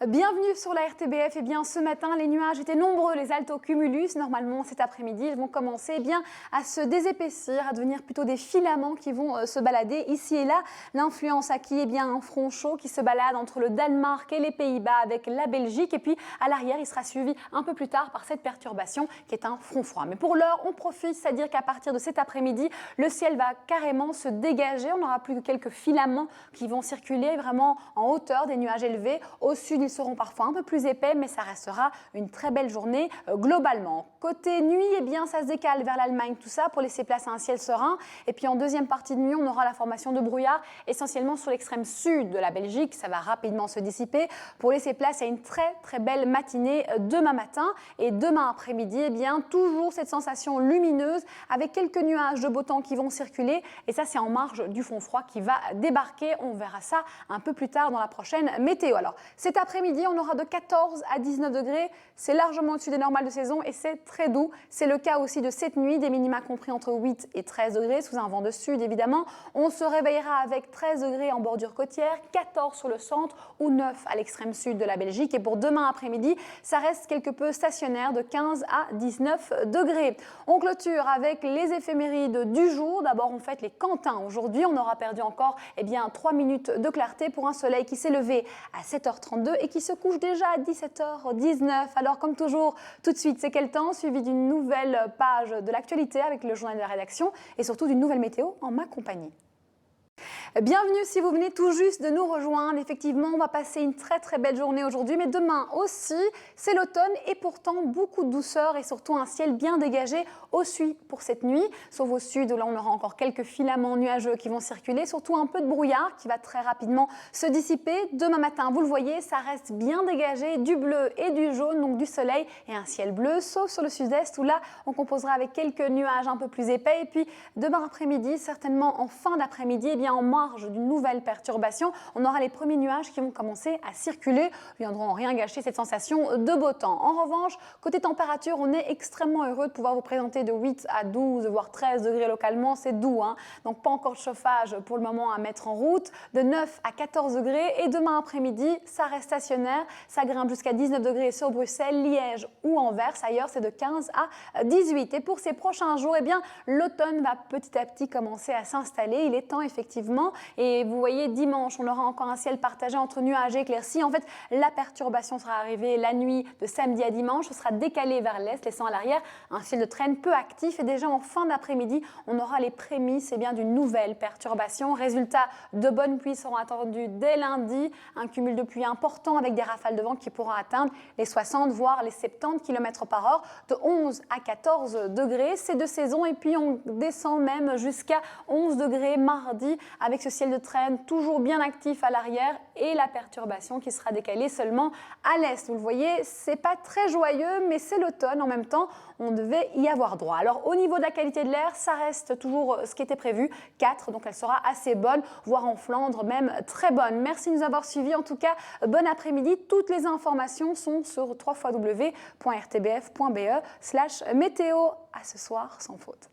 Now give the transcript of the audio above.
Bienvenue sur la RTBF. Ce matin, les nuages étaient nombreux, les altocumulus. Normalement, cet après-midi, ils vont commencer à se désépaissir, à devenir plutôt des filaments qui vont se balader ici et là. L'influence acquis un front chaud qui se balade entre le Danemark et les Pays-Bas avec la Belgique. Et puis, à l'arrière, il sera suivi un peu plus tard par cette perturbation qui est un front froid. Mais pour l'heure, on profite, c'est-à-dire qu'à partir de cet après-midi, le ciel va carrément se dégager. On n'aura plus que quelques filaments qui vont circuler vraiment en hauteur des nuages élevés. Au sud, ils seront parfois un peu plus épais, mais ça restera une très belle journée globalement. Côté nuit, ça se décale vers l'Allemagne, tout ça, pour laisser place à un ciel serein. Et puis en deuxième partie de nuit, on aura la formation de brouillard, essentiellement sur l'extrême sud de la Belgique. Ça va rapidement se dissiper pour laisser place à une très belle matinée demain matin. Et demain après-midi, toujours cette sensation lumineuse avec quelques nuages de beau temps qui vont circuler. Et ça, c'est en marge du front froid qui va débarquer. On verra ça un peu plus tard dans la prochaine météo. Alors, cet après-midi, on aura de 14 à 19 degrés. C'est largement au-dessus des normales de saison et c'est très doux. C'est le cas aussi de cette nuit, des minima compris entre 8 et 13 degrés, sous un vent de sud évidemment. On se réveillera avec 13 degrés en bordure côtière, 14 sur le centre ou 9 à l'extrême sud de la Belgique. Et pour demain après-midi, ça reste quelque peu stationnaire de 15 à 19 degrés. On clôture avec les éphémérides du jour. D'abord, on fête les Quentins. Aujourd'hui, on aura perdu encore 3 minutes de clarté pour un soleil qui s'est levé à 7h32 et qui se couche déjà à 17h19. Alors, comme toujours, tout de suite, c'est quel temps, suivi d'une nouvelle page de l'actualité avec le journal de la rédaction et surtout d'une nouvelle météo en ma compagnie. Bienvenue si vous venez tout juste de nous rejoindre. Effectivement, on va passer une très belle journée aujourd'hui, mais demain aussi, c'est l'automne et pourtant beaucoup de douceur et surtout un ciel bien dégagé au sud pour cette nuit. Sauf au sud où là on aura encore quelques filaments nuageux qui vont circuler, surtout un peu de brouillard qui va très rapidement se dissiper. Demain matin, vous le voyez, ça reste bien dégagé, du bleu et du jaune, donc du soleil et un ciel bleu, sauf sur le sud-est où là on composera avec quelques nuages un peu plus épais. Et puis demain après-midi, certainement en fin d'après-midi, en marge d'une nouvelle perturbation, on aura les premiers nuages qui vont commencer à circuler, viendront rien gâcher cette sensation de beau temps. En revanche, côté température, on est extrêmement heureux de pouvoir vous présenter de 8 à 12, voire 13 degrés localement, c'est doux, donc pas encore de chauffage pour le moment à mettre en route, de 9 à 14 degrés et demain après-midi, ça reste stationnaire, ça grimpe jusqu'à 19 degrés sur Bruxelles, Liège ou Anvers, ailleurs c'est de 15 à 18. Et pour ces prochains jours, l'automne va petit à petit commencer à s'installer, il est temps effectivement. Et vous voyez, dimanche, on aura encore un ciel partagé entre nuages et éclaircies. En fait, la perturbation sera arrivée la nuit de samedi à dimanche. Ce sera décalé vers l'est, laissant à l'arrière un ciel de traîne peu actif. Et déjà en fin d'après-midi, on aura les prémices d'une nouvelle perturbation. Résultat, de bonnes pluies seront attendues dès lundi. Un cumul de pluie important avec des rafales de vent qui pourront atteindre les 60 voire les 70 km par heure, de 11 à 14 degrés. C'est de saison et puis on descend même jusqu'à 11 degrés mardi avec ce ciel de traîne toujours bien actif à l'arrière et la perturbation qui sera décalée seulement à l'est. Vous le voyez, c'est pas très joyeux, mais c'est l'automne en même temps, on devait y avoir droit. Alors au niveau de la qualité de l'air, ça reste toujours ce qui était prévu, 4, donc elle sera assez bonne, voire en Flandre même très bonne. Merci de nous avoir suivis, en tout cas, bon après-midi. Toutes les informations sont sur www.rtbf.be/météo. À ce soir, sans faute.